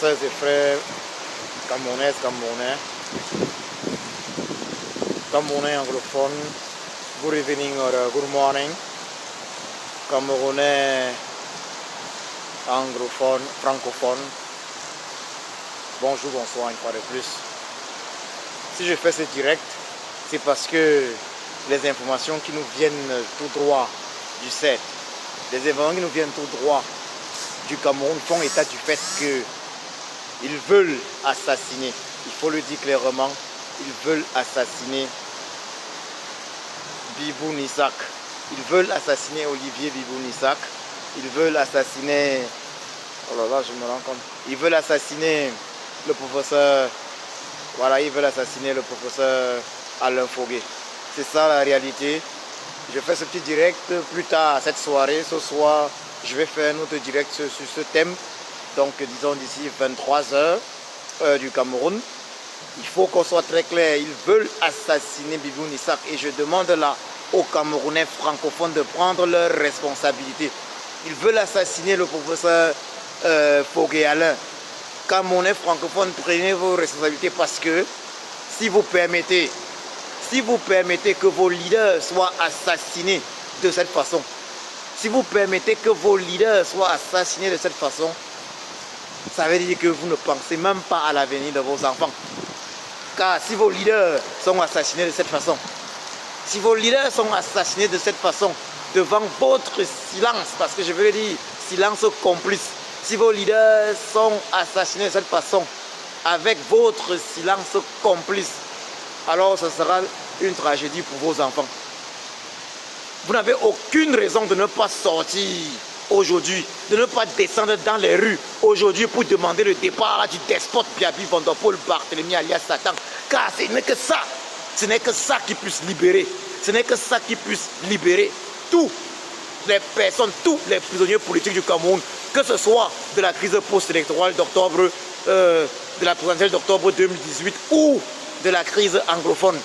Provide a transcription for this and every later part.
sœurs et frères camerounaises, Camerounais anglophones, good evening or good morning. Camerounais anglophones, francophones, bonjour, bonsoir une fois de plus. Si je fais ce direct, c'est parce que les informations qui nous viennent tout droit du CED, les informations qui nous viennent tout droit du Cameroun font état du fait qu'ils veulent assassiner, il faut le dire clairement, ils veulent assassiner Biboun Issac, ils veulent assassiner Olivier Biboun Issac, ils veulent assassiner, oh là là, je me rends compte, ils veulent assassiner le professeur, voilà, ils veulent assassiner le professeur Alain Fogué. C'est ça la réalité. Je fais ce petit direct plus tard cette soirée. Ce soir, je vais faire un autre direct sur ce thème. Donc, disons d'ici 23h du Cameroun. Il faut qu'on soit très clair. Ils veulent assassiner Biboun Issac. Et je demande là aux Camerounais francophones de prendre leurs responsabilités. Ils veulent assassiner le professeur Fogué Alain. Camerounais francophones, prenez vos responsabilités parce que si vous permettez que vos leaders soient assassinés de cette façon, si vous permettez que vos leaders soient assassinés de cette façon, ça veut dire que vous ne pensez même pas à l'avenir de vos enfants. Car si vos leaders sont assassinés de cette façon, si vos leaders sont assassinés de cette façon, devant votre silence, parce que je veux dire silence complice, si vos leaders sont assassinés de cette façon, avec votre silence complice, alors ce sera une tragédie pour vos enfants. Vous n'avez aucune raison de ne pas sortir aujourd'hui, de ne pas descendre dans les rues aujourd'hui pour demander le départ du despote Biaby Van Der Pol Barthélemy alias Satan. Car ce n'est que ça qui puisse libérer. Ce n'est que ça qui puisse libérer toutes les personnes, tous les prisonniers politiques du Cameroun, que ce soit de la crise post-électorale d'octobre, de la présidentielle d'octobre 2018 ou de la crise anglophone.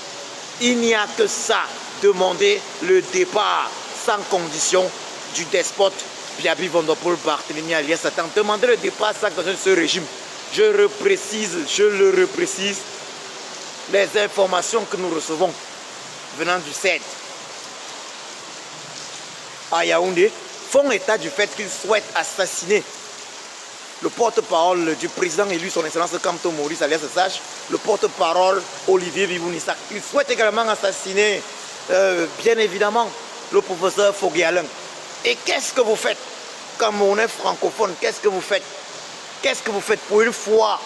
Il n'y a que ça, demander le départ sans condition du despote Biaby Van Der Pol Barthélemy alias Satan. Demander le départ sans condition de ce régime. Je le reprécise, les informations que nous recevons venant du CED à Yaoundé font état du fait qu'ils souhaitent assassiner le porte-parole du président élu, son excellence Kamto Maurice alias Sage, le porte-parole Olivier Biboun Issac. Ils souhaitent également assassiner, bien évidemment, le professeur Fogué Alain. Et qu'est-ce que vous faites, Camerounais francophone? Qu'est-ce que vous faites? Qu'est-ce que vous faites pour une fois,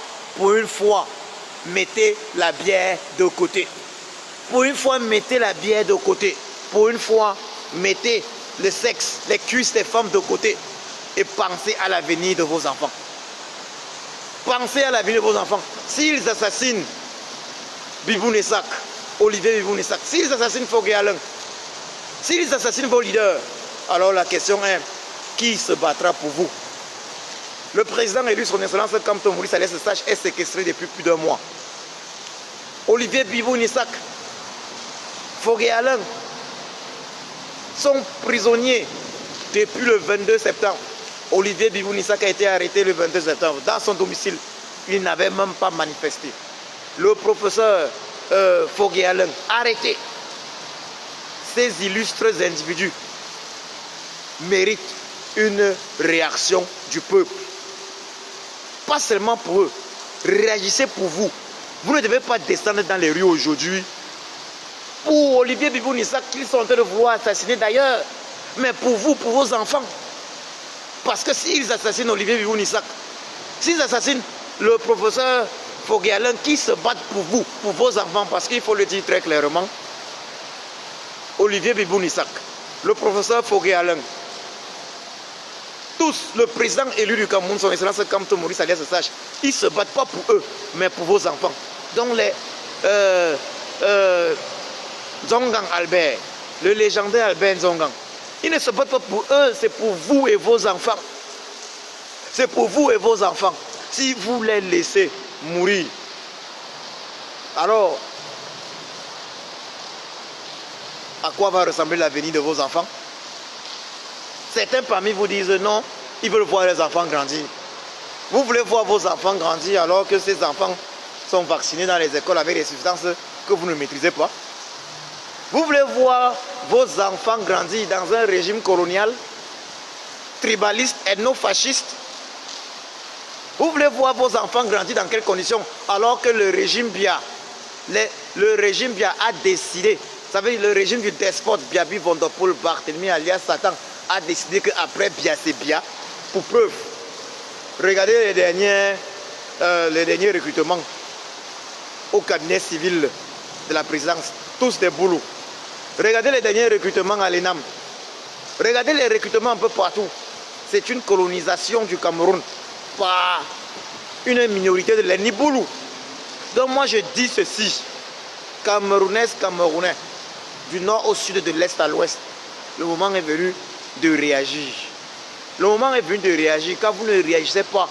mettez la bière de côté. Pour une fois, mettez la bière de côté. Pour une fois, mettez le sexe, les cuisses des femmes de côté et pensez à l'avenir de vos enfants. Pensez à l'avenir de vos enfants. S'ils assassinent Biboun Issac, Olivier Biboun Issac, s'ils assassinent Fogué Alain, s'ils assassinent vos leaders, alors la question est, qui se battra pour vous? Le président élu, son excellence Kamto Maurice alias Sage, est séquestré depuis plus d'un mois. Olivier Biboun Issac, Fogué Alain sont prisonniers depuis le 22 septembre. Olivier Biboun Issac a été arrêté le 22 septembre dans son domicile. Il n'avait même pas manifesté. Le professeur Fogué Alain, arrêté. Ces illustres individus méritent une réaction du peuple. Pas seulement pour eux. Réagissez pour vous. Vous ne devez pas descendre dans les rues aujourd'hui pour Olivier Biboun Issac qu'ils sont en train de vouloir assassiner d'ailleurs, mais pour vous, pour vos enfants. Parce que s'ils assassinent Olivier Biboun Issac, s'ils assassinent le professeur Fogué Alain, qui se battent pour vous, pour vos enfants, parce qu'il faut le dire très clairement, Olivier Biboun Issac, le professeur Fogué Alain, tous, le président élu du Cameroun, son excellence Kamto Maurice alias Sage, ils ne se battent pas pour eux, mais pour vos enfants. Donc les Zongang Albert, le légendaire Albert Zongang, ils ne se battent pas pour eux, c'est pour vous et vos enfants. C'est pour vous et vos enfants. Si vous les laissez mourir, alors à quoi va ressembler l'avenir de vos enfants? Certains parmi vous disent non, ils veulent voir les enfants grandir. Vous voulez voir vos enfants grandir alors que ces enfants sont vaccinés dans les écoles avec des substances que vous ne maîtrisez pas. Vous voulez voir vos enfants grandir dans un régime colonial, tribaliste, ethno-fasciste. Vous voulez voir vos enfants grandir dans quelles conditions alors que le régime Biya, a décidé, vous savez, le régime du despote Biaby Vondopol Barthélemy alias Satan a décidé qu'après Biya, c'est Biya. Pour preuve, regardez les derniers recrutements au cabinet civil de la présidence, tous des boulots. Regardez les derniers recrutements à l'ENAM. Regardez les recrutements un peu partout. C'est une colonisation du Cameroun par une minorité de l'ethnie Boulou. Donc moi je dis ceci, Camerounaises, Camerounais, du nord au sud, de l'est à l'ouest, le moment est venu de réagir. Le moment est venu de réagir. Quand vous ne réagissez pas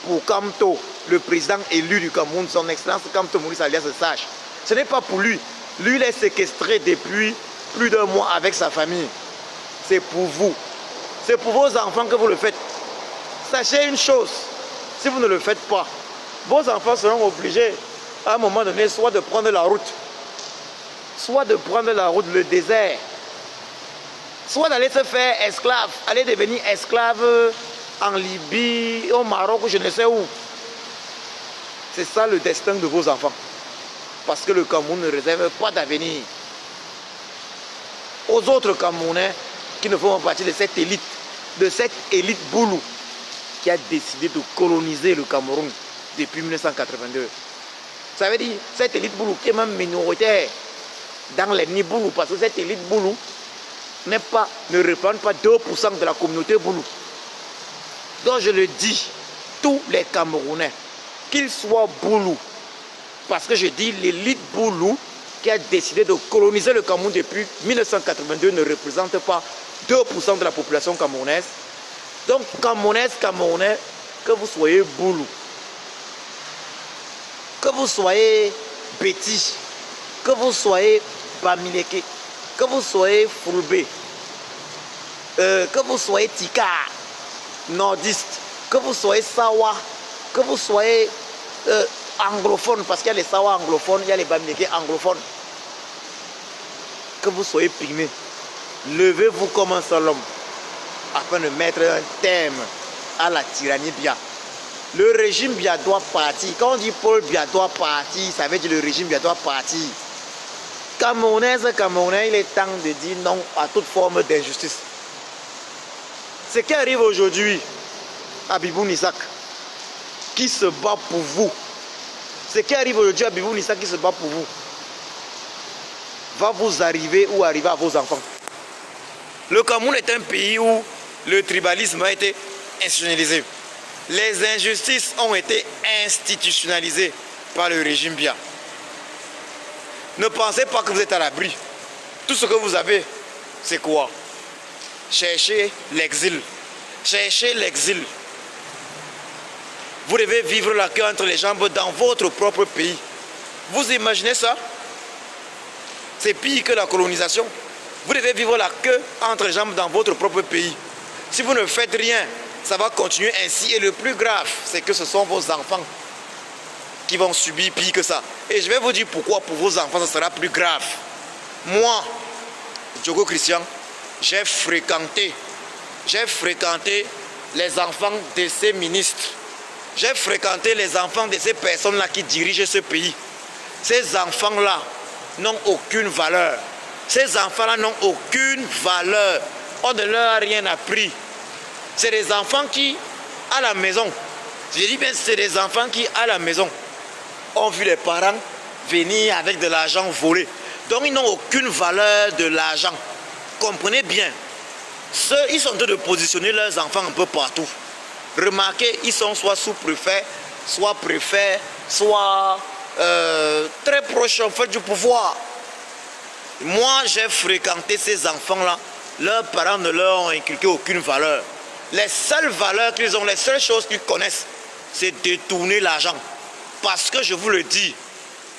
pour Kamto, le président élu du Cameroun, son excellence Kamto Maurice alias Sage, ce n'est pas pour lui. Lui, il est séquestré depuis plus d'un mois avec sa famille. C'est pour vous. C'est pour vos enfants que vous le faites. Sachez une chose, si vous ne le faites pas, vos enfants seront obligés à un moment donné soit de prendre la route, le désert, soit d'aller se faire esclave, aller devenir esclave en Libye, au Maroc, ou je ne sais où. C'est ça le destin de vos enfants. Parce que le Cameroun ne réserve pas d'avenir aux autres Camerounais qui ne font pas partie de cette élite Boulou qui a décidé de coloniser le Cameroun depuis 1982. Ça veut dire cette élite Boulou qui est même minoritaire dans l'ethnie Boulou, parce que cette élite Boulou ne représente pas 2% de la communauté Boulou. Donc je le dis, tous les Camerounais, qu'ils soient Boulou, parce que je dis l'élite Boulou qui a décidé de coloniser le Cameroun depuis 1982 ne représente pas 2% de la population camerounaise. Donc Camerounaises, Camerounais, que vous soyez Boulou, que vous soyez Béti, que vous soyez Bamileke, que vous soyez Fulbe, que vous soyez Tika, nordiste, que vous soyez Sawa, que vous soyez anglophone, parce qu'il y a les Sawa anglophones, il y a les Bamileke anglophones, que vous soyez pygmée, levez-vous comme un seul homme afin de mettre un terme à la tyrannie Biya. Le régime Biya doit partir. Quand on dit Paul Biya doit partir, ça veut dire le régime Biya doit partir. Camerounaises, Camerounais, il est temps de dire non à toute forme d'injustice. Ce qui arrive aujourd'hui à Biboun Isaac, qui se bat pour vous, ce qui arrive aujourd'hui à Biboun Isaac qui se bat pour vous, va vous arriver ou arriver à vos enfants. Le Cameroun est un pays où le tribalisme a été institutionnalisé. Les injustices ont été institutionnalisées par le régime Biya. Ne pensez pas que vous êtes à l'abri. Tout ce que vous avez, c'est quoi? Cherchez l'exil. Cherchez l'exil. Vous devez vivre la queue entre les jambes dans votre propre pays. Vous imaginez ça? C'est pire que la colonisation. Vous devez vivre la queue entre les jambes dans votre propre pays. Si vous ne faites rien, ça va continuer ainsi. Et le plus grave, c'est que ce sont vos enfants qui vont subir pire que ça. Et je vais vous dire pourquoi pour vos enfants, ça sera plus grave. Moi, Diogo Christian, j'ai fréquenté les enfants de ces ministres. J'ai fréquenté les enfants de ces personnes-là qui dirigent ce pays. Ces enfants-là n'ont aucune valeur. Ces enfants-là n'ont aucune valeur. On ne leur a rien appris. C'est des enfants qui, à la maison, je dis bien, c'est des enfants qui, à la maison, ont vu les parents venir avec de l'argent volé. Donc, ils n'ont aucune valeur de l'argent. Comprenez bien. Ils sont en train de positionner leurs enfants un peu partout. Remarquez, ils sont soit sous-préfets, soit préfets, soit très proches en fait du pouvoir. Moi, j'ai fréquenté ces enfants-là. Leurs parents ne leur ont inculqué aucune valeur. Les seules valeurs qu'ils ont, les seules choses qu'ils connaissent, c'est détourner l'argent. Parce que je vous le dis,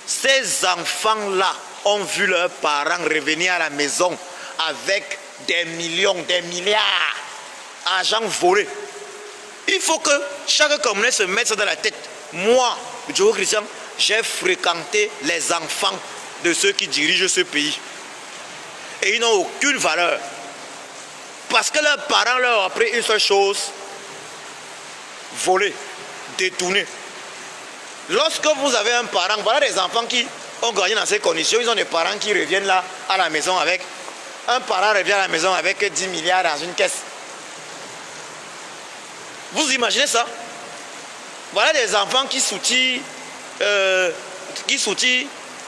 ces enfants-là ont vu leurs parents revenir à la maison avec des millions, des milliards d'argent volé. Il faut que chaque Camerounais se mette ça dans la tête. Moi, Joe Christian, j'ai fréquenté les enfants de ceux qui dirigent ce pays. Et ils n'ont aucune valeur. Parce que leurs parents leur ont appris une seule chose: voler, détourner. Lorsque vous avez un parent, voilà des enfants qui ont grandi dans ces conditions, ils ont des parents qui reviennent là à la maison avec. Un parent revient à la maison avec 10 milliards dans une caisse. Vous imaginez ça? Voilà des enfants qui soutient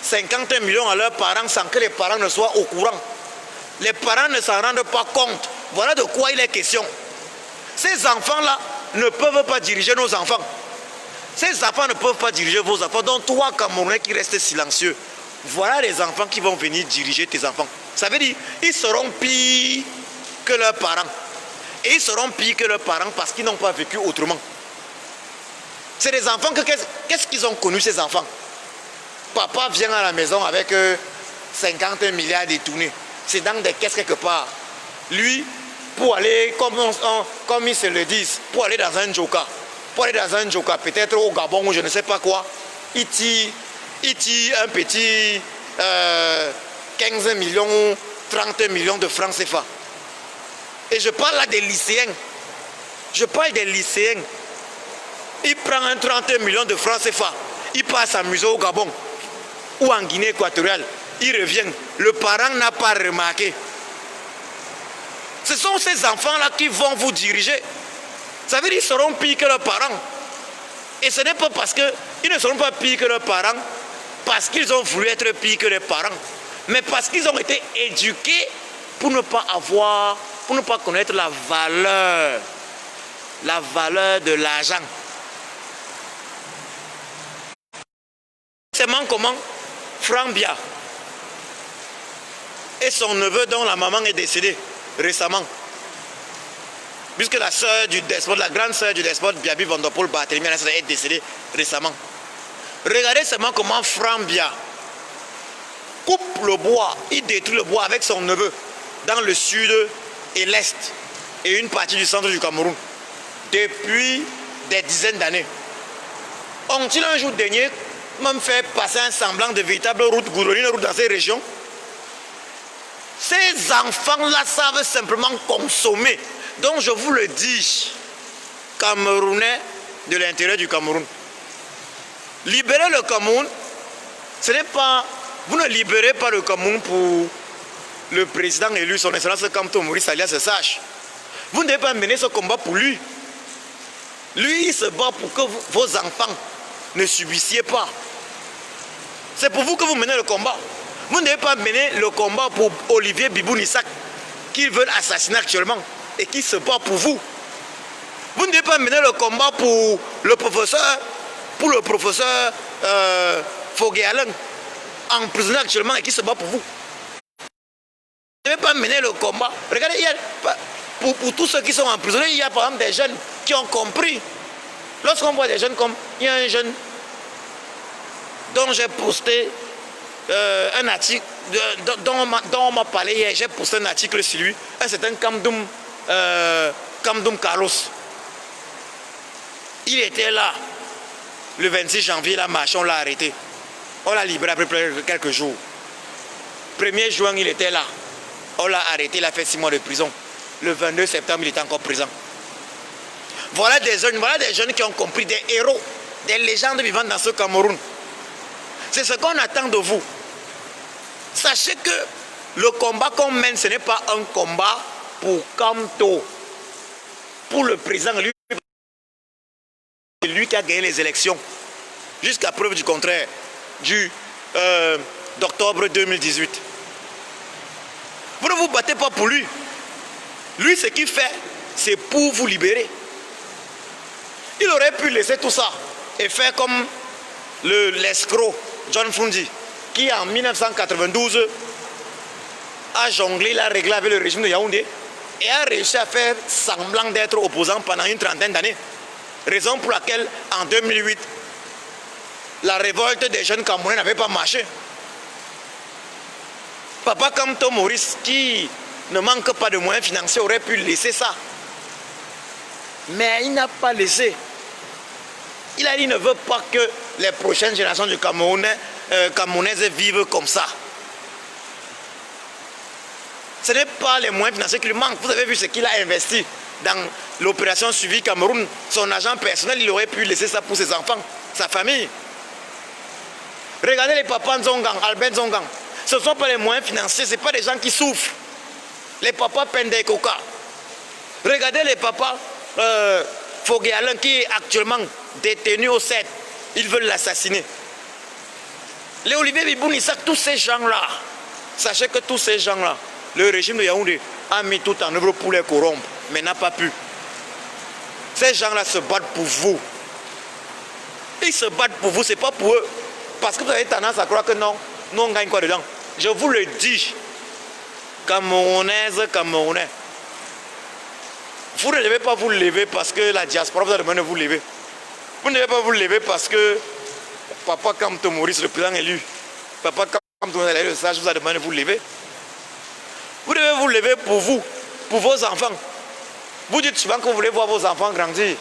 50 millions à leurs parents sans que les parents ne soient au courant. Les parents ne s'en rendent pas compte. Voilà de quoi il est question. Ces enfants-là ne peuvent pas diriger nos enfants. Ces enfants ne peuvent pas diriger vos enfants. Donc toi, Camerounais qui restes silencieux, voilà les enfants qui vont venir diriger tes enfants. Ça veut dire ils seront pires que leurs parents. Et ils seront pires que leurs parents parce qu'ils n'ont pas vécu autrement. C'est des enfants que qu'est-ce qu'ils ont connu, ces enfants? Papa vient à la maison avec 50 milliards détournés. C'est dans des caisses quelque part. Lui, pour aller, comme ils se le disent, pour aller dans un joker, peut-être au Gabon ou je ne sais pas quoi, il tire un petit 15 millions, 30 millions de francs CFA. Et je parle là des lycéens. Je parle des lycéens. Il prend un 30 millions de francs CFA. Il part s'amuser au Gabon ou en Guinée équatoriale. Il revient. Le parent n'a pas remarqué. Ce sont ces enfants-là qui vont vous diriger. Ça veut dire qu'ils seront pires que leurs parents. Et ce n'est pas parce qu'ils ne seront pas pires que leurs parents, parce qu'ils ont voulu être pires que les parents, mais parce qu'ils ont été éduqués pour ne pas connaître la valeur de l'argent. C'est comment Franck Biya et son neveu dont la maman est décédée récemment, puisque la sœur du despote, la grande sœur du despote Biabi Vandopol Barthélemy est décédée récemment. Regardez seulement comment Franck Biya coupe le bois, il détruit le bois avec son neveu dans le sud et l'est et une partie du centre du Cameroun depuis des dizaines d'années. Ont-ils un jour dernier même fait passer un semblant de véritable route goudronnée, une route dans ces régions? Ces enfants-là savent simplement consommer. Donc je vous le dis, Camerounais de l'intérieur du Cameroun, libérer le Cameroun, ce n'est pas... Vous ne libérez pas le Cameroun pour le président élu, son excellence Kamto Maurice alias Sache. Vous ne devez pas mener ce combat pour lui. Lui, il se bat pour que vos enfants ne subissiez pas. C'est pour vous que vous menez le combat. Vous ne devez pas mener le combat pour Olivier Bibou-Nissak, qu'ils veulent assassiner actuellement et qui se bat pour vous. Vous ne devez pas mener le combat pour le professeur Fogué Alain, emprisonné actuellement et qui se bat pour vous. Vous ne devez pas mener le combat. Regardez, pour tous ceux qui sont emprisonnés, il y a par exemple des jeunes qui ont compris. Lorsqu'on voit des jeunes comme... Il y a un jeune dont j'ai posté un article, dont on m'a parlé hier, j'ai posté un article sur lui. C'est un Kamdoum Carlos. Il était là, le 26 janvier, la marche, on l'a arrêté. On l'a libéré après quelques jours. 1er juin, il était là. On l'a arrêté, il a fait 6 mois de prison. Le 22 septembre, il était encore présent. Voilà des jeunes qui ont compris, des héros, des légendes vivantes dans ce Cameroun. C'est ce qu'on attend de vous. Sachez que le combat qu'on mène, ce n'est pas un combat pour Kamto, pour le président, lui qui a gagné les élections, jusqu'à preuve du contraire, d'octobre 2018. Vous ne vous battez pas pour lui. Lui, ce qu'il fait, c'est pour vous libérer. Il aurait pu laisser tout ça et faire comme l'escroc John Fundi, qui en 1992 a jonglé, il a réglé avec le régime de Yaoundé et a réussi à faire semblant d'être opposant pendant une trentaine d'années. Raison pour laquelle, en 2008, la révolte des jeunes Camerounais n'avait pas marché. Papa Kamto Maurice, qui ne manque pas de moyens financiers, aurait pu laisser ça. Mais il n'a pas laissé. Il a dit qu'il ne veut pas que les prochaines générations du Camerounaises vivent comme ça. Ce n'est pas les moyens financiers qui lui manquent. Vous avez vu ce qu'il a investi dans l'opération Suivi Cameroun. Son agent personnel, il aurait pu laisser ça pour ses enfants, sa famille. Regardez les papas Nzongang, Albert Nzongang. Ce ne sont pas les moyens financiers, ce ne sont pas des gens qui souffrent. Les papas Pendé Koka. Regardez les papas Fogué Alain qui est actuellement détenu au 7. Ils veulent l'assassiner. Les Olivier Biboun Isaac, tous ces gens-là, sachez que tous ces gens-là, le régime de Yaoundé a mis tout en œuvre pour les corrompre, mais n'a pas pu. Ces gens-là se battent pour vous. Ils se battent pour vous, ce n'est pas pour eux. Parce que vous avez tendance à croire que non, nous on gagne quoi dedans. Je vous le dis, Camerounaises, Camerounais, vous ne devez pas vous lever parce que la diaspora vous a demandé de vous lever. Vous ne devez pas vous lever parce que Papa Kamto Maurice, le président élu, Papa Kamto Maurice, le sage, vous a demandé de vous lever. Vous devez vous lever pour vous, pour vos enfants. Vous dites souvent que vous voulez voir vos enfants grandir.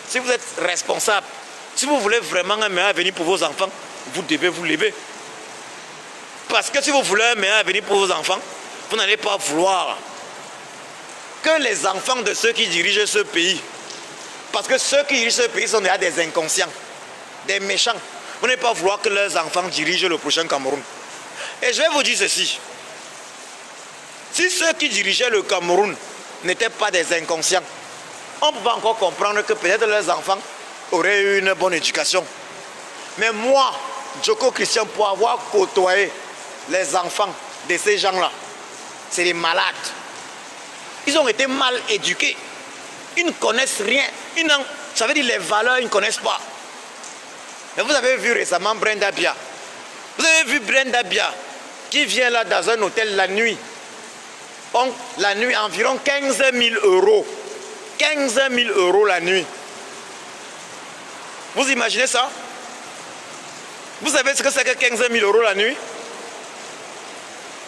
Si vous êtes responsable, si vous voulez vraiment un meilleur avenir pour vos enfants, vous devez vous lever. Parce que si vous voulez un meilleur avenir pour vos enfants, vous n'allez pas vouloir que les enfants de ceux qui dirigent ce pays, parce que ceux qui dirigent ce pays sont déjà des inconscients, des méchants, vous n'allez pas vouloir que leurs enfants dirigent le prochain Cameroun. Et je vais vous dire ceci. Si ceux qui dirigeaient le Cameroun n'étaient pas des inconscients, on peut encore comprendre que peut-être leurs enfants auraient eu une bonne éducation. Mais moi, Djoko Christian, pour avoir côtoyé les enfants de ces gens-là, c'est des malades. Ils ont été mal éduqués. Ils ne connaissent rien. Ça veut dire les valeurs, ils ne connaissent pas. Mais vous avez vu récemment Brenda Bia. Vous avez vu Brenda Bia qui vient là dans un hôtel la nuit. Donc, la nuit, environ 15 000 euros. 15 000 euros la nuit. Vous imaginez ça? Vous savez ce que c'est que 15 000 euros la nuit?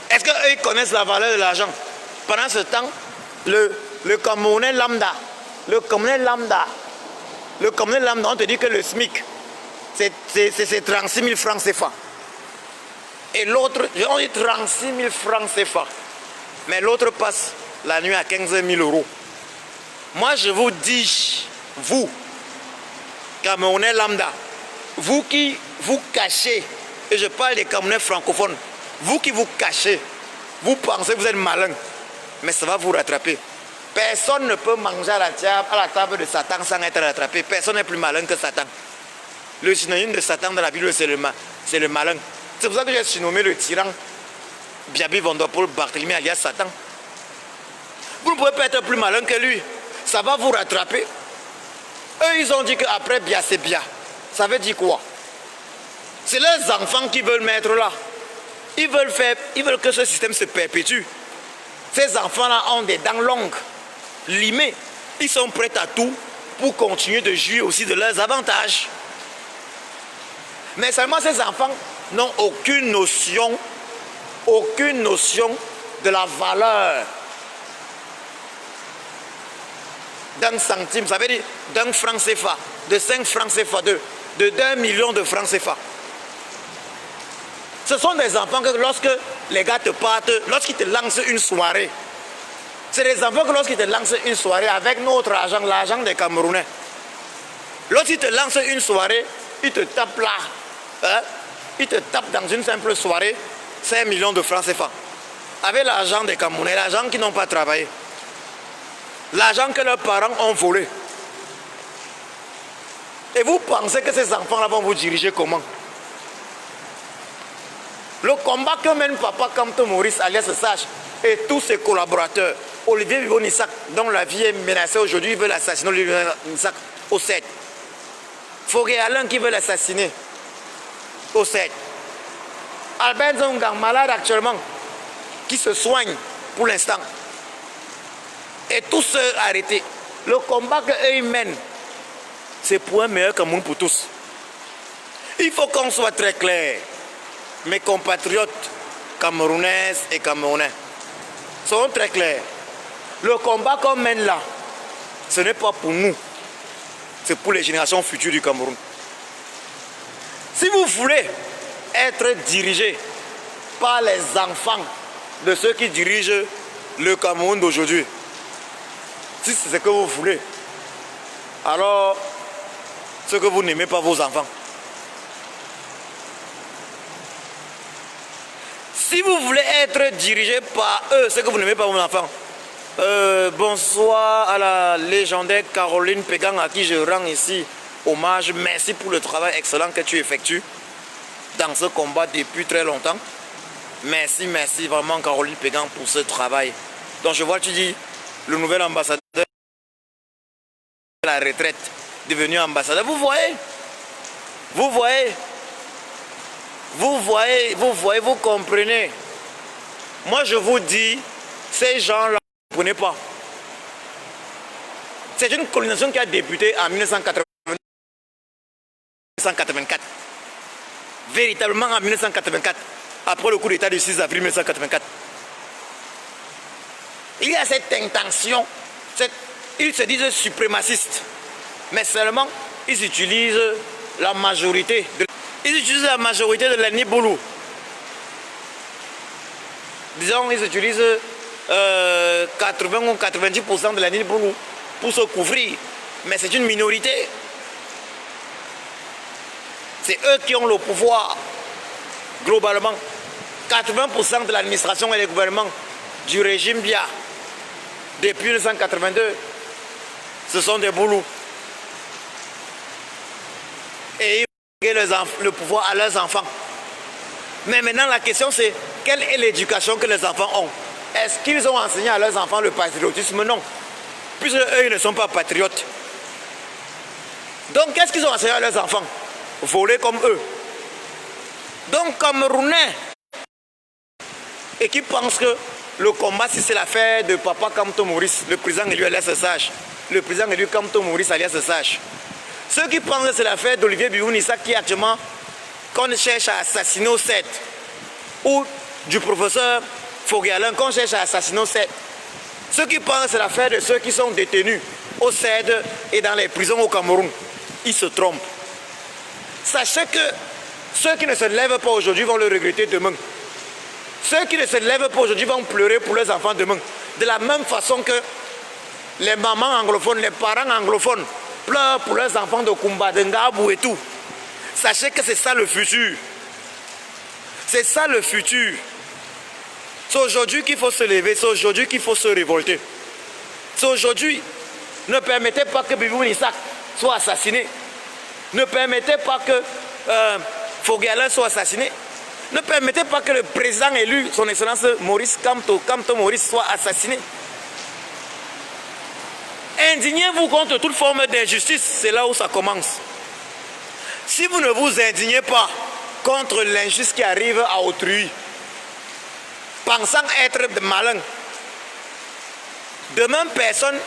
Est-ce qu'eux connaissent la valeur de l'argent? Pendant ce temps, le Camerounais lambda, on te dit que le SMIC, c'est 36 000 francs CFA. Et l'autre, on dit 36 000 francs CFA. Mais l'autre passe la nuit à 15 000 euros. Moi, je vous dis, vous, Camerounais lambda, vous qui vous cachez, et je parle des Camerounais francophones, vous qui vous cachez, vous pensez que vous êtes malin, mais ça va vous rattraper. Personne ne peut manger à la table de Satan sans être rattrapé. Personne n'est plus malin que Satan. Le synonyme de Satan dans la Bible, c'est le malin. C'est pour ça que j'ai surnommé le tyran Biabi Vondopol Barthélemy alias Satan. Vous ne pouvez pas être plus malin que lui. Ça va vous rattraper. Eux, ils ont dit qu'après Bia, c'est Bia. Ça veut dire quoi? C'est leurs enfants qui veulent mettre là. Ils veulent que ce système se perpétue. Ces enfants-là ont des dents longues, limées. Ils sont prêts à tout pour continuer de jouir aussi de leurs avantages. Mais seulement ces enfants n'ont aucune notion de la valeur d'un centime, ça veut dire d'un franc CFA, de 5 francs CFA, de 1 million de francs CFA. Ce sont des enfants que lorsque les gars te partent, lorsqu'ils te lancent une soirée, c'est des enfants que lorsqu'ils te lancent une soirée avec notre argent, l'argent des Camerounais, lorsqu'ils te lancent une soirée, ils te tapent là, hein? Ils te tapent dans une simple soirée, 5 millions de francs CFA. Avec l'argent des Camerounais, l'argent qu'ils n'ont pas travaillé, l'argent que leurs parents ont volé. Et vous pensez que ces enfants-là vont vous diriger comment? Le combat que mène Papa Kamto Maurice alias Sage et tous ses collaborateurs, Olivier Biboun Isaac, dont la vie est menacée aujourd'hui, il veut l'assassiner Olivier Isaac au 7. Fogué Alain qui veut l'assassiner au 7. Albert Nzongang, malade actuellement, qui se soigne pour l'instant. Et tous ceux arrêtés. Le combat qu'eux mènent, c'est pour un meilleur Cameroun pour tous. Il faut qu'on soit très clair. Mes compatriotes camerounaises et camerounais sont très clairs. Le combat qu'on mène là, ce n'est pas pour nous. C'est pour les générations futures du Cameroun. Si vous voulez être dirigé par les enfants de ceux qui dirigent le Cameroun d'aujourd'hui, si c'est ce que vous voulez, alors ce que vous n'aimez pas vos enfants. Si vous voulez être dirigé par eux, ce que vous n'aimez pas vos enfants. Bonsoir à la légendaire Caroline Pégang, à qui je rends ici hommage. Merci pour le travail excellent que tu effectues dans ce combat depuis très longtemps. Merci, merci vraiment Caroline Pégang pour ce travail. Donc je vois, tu dis, le nouvel ambassadeur de la retraite, devenu ambassadeur. Vous comprenez. Moi je vous dis, ces gens-là, vous ne comprenez pas. C'est une colonisation qui a débuté en 1984. Véritablement en 1984, après le coup d'état du 6 avril 1984. Il y a cette intention, ils se disent suprémacistes, mais seulement ils utilisent la majorité de l'ennemi Boulou. Disons, ils utilisent 80 ou 90% de l'ennemi Boulou pour se couvrir, mais c'est une minorité. C'est eux qui ont le pouvoir, globalement. 80% de l'administration et des gouvernements du régime Bia, depuis 1982, ce sont des boulous. Et ils ont le pouvoir à leurs enfants. Mais maintenant, la question c'est, quelle est l'éducation que les enfants ont? Est-ce qu'ils ont enseigné à leurs enfants le patriotisme? Non. Puisque eux, ils ne sont pas patriotes. Donc, qu'est-ce qu'ils ont enseigné à leurs enfants? Voler comme eux. Donc, Camerounais, et qui pensent que le combat, si c'est l'affaire de Papa Kamto Maurice, le président élu alias Sage, le président élu Kamto Maurice alias Sage. Ceux qui pensent que c'est l'affaire d'Olivier Bibounissa qui actuellement, qu'on cherche à assassiner au 7, ou du professeur Foguéalin qu'on cherche à assassiner au 7. Ceux qui pensent que c'est l'affaire de ceux qui sont détenus au CED et dans les prisons au Cameroun, ils se trompent. Sachez que ceux qui ne se lèvent pas aujourd'hui vont le regretter demain. Ceux qui ne se lèvent pas aujourd'hui vont pleurer pour leurs enfants demain. De la même façon que les mamans anglophones, les parents anglophones pleurent pour leurs enfants de Kumba, de Ngabou et tout. Sachez que c'est ça le futur. C'est ça le futur. C'est aujourd'hui qu'il faut se lever, c'est aujourd'hui qu'il faut se révolter. C'est aujourd'hui. Ne permettez pas que Bibou Nissak soit assassiné. Ne permettez pas que Foguéalin soit assassiné. Ne permettez pas que le président élu, son excellence Maurice Kamto Maurice, soit assassiné. Indignez-vous contre toute forme d'injustice, c'est là où ça commence. Si vous ne vous indignez pas contre l'injustice qui arrive à autrui, pensant être malin, demain personne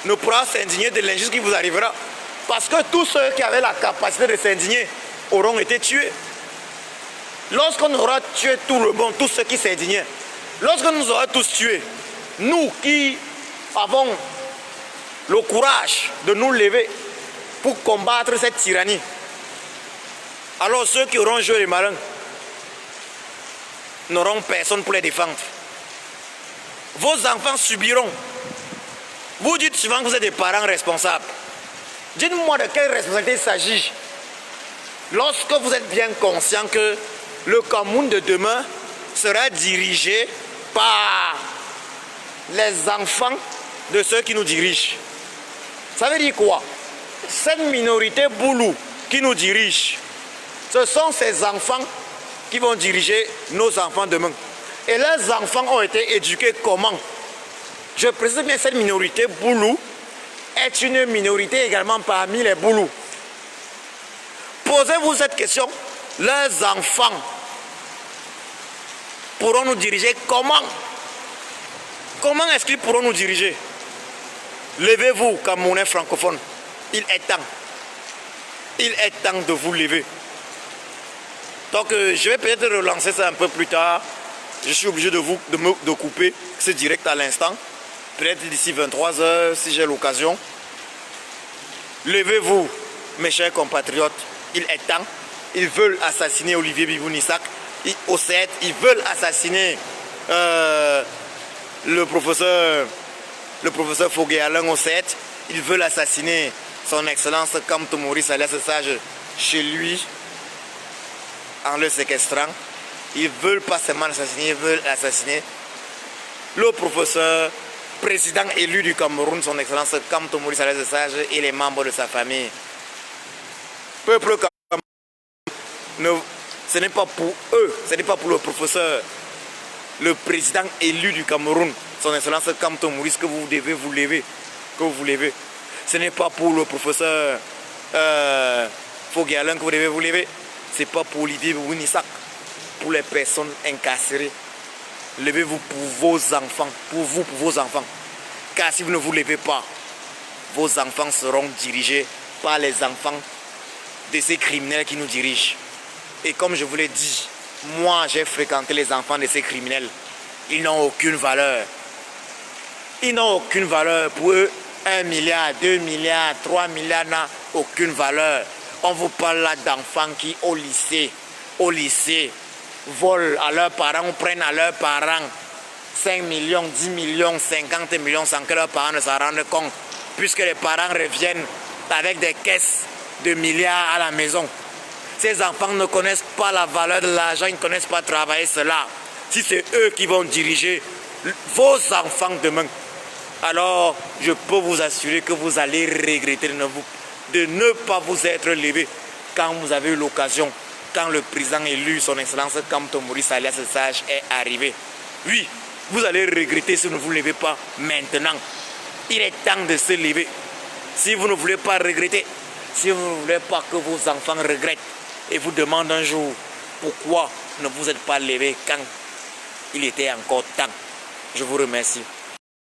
ne pourra s'indigner de l'injustice qui vous arrivera. Parce que tous ceux qui avaient la capacité de s'indigner auront été tués. Lorsqu'on aura tué tout le monde, tous ceux qui s'indignaient, lorsqu'on nous aura tous tués, nous qui avons le courage de nous lever pour combattre cette tyrannie, alors ceux qui auront joué les malins n'auront personne pour les défendre. Vos enfants subiront. Vous dites souvent que vous êtes des parents responsables. Dites-moi de quelle responsabilité il s'agit lorsque vous êtes bien conscient que le Cameroun de demain sera dirigé par les enfants de ceux qui nous dirigent. Ça veut dire quoi? Cette minorité boulou qui nous dirige, ce sont ces enfants qui vont diriger nos enfants demain. Et leurs enfants ont été éduqués comment? Je précise bien, cette minorité boulou est une minorité également parmi les boulous. Posez-vous cette question. Leurs enfants pourront nous diriger comment? Comment est-ce qu'ils pourront nous diriger? Levez-vous, Camerounais francophones. Il est temps. Il est temps de vous lever. Donc je vais peut-être relancer ça un peu plus tard. Je suis obligé de couper ce direct à l'instant. Peut-être d'ici 23 h si j'ai l'occasion. Levez-vous, mes chers compatriotes. Il est temps. Ils veulent assassiner Olivier Bibounissak. Au CET, ils veulent assassiner le professeur Fogué Alain au CET. Ils veulent assassiner son excellence Kamto Maurice alias Sage chez lui en le séquestrant. Ils veulent pas seulement assassiner, ils veulent assassiner le professeur président élu du Cameroun, son excellence Kamto Maurice alias Sage et les membres de sa famille. Peuple Cameroun, ce n'est pas pour eux, ce n'est pas pour le professeur, le président élu du Cameroun, son excellence Kamto Maurice, que vous devez vous lever, que vous levez. Ce n'est pas pour le professeur Fogué Alain que vous devez vous lever. Ce n'est pas pour Olivier Bibounissak, pour les personnes incarcérées. Levez-vous pour vos enfants, pour vous, pour vos enfants. Car si vous ne vous levez pas, vos enfants seront dirigés par les enfants de ces criminels qui nous dirigent. Et comme je vous l'ai dit, moi j'ai fréquenté les enfants de ces criminels. Ils n'ont aucune valeur. Ils n'ont aucune valeur. Pour eux, 1 milliard, 2 milliards, 3 milliards n'a aucune valeur. On vous parle là d'enfants qui au lycée, volent à leurs parents ou prennent à leurs parents 5 millions, 10 millions, 50 millions sans que leurs parents ne s'en rendent compte. Puisque les parents reviennent avec des caisses de milliards à la maison. Ces enfants ne connaissent pas la valeur de l'argent, ils ne connaissent pas travailler cela. Si c'est eux qui vont diriger vos enfants demain, alors je peux vous assurer que vous allez regretter de ne pas vous être levé quand vous avez eu l'occasion, quand le président élu, son excellence Kamto Maurice alias Sage est arrivé. Oui, vous allez regretter si vous ne vous levez pas maintenant. Il est temps de se lever. Si vous ne voulez pas regretter, si vous ne voulez pas que vos enfants regrettent et vous demandent un jour pourquoi ne vous êtes pas levé quand il était encore temps. Je vous remercie.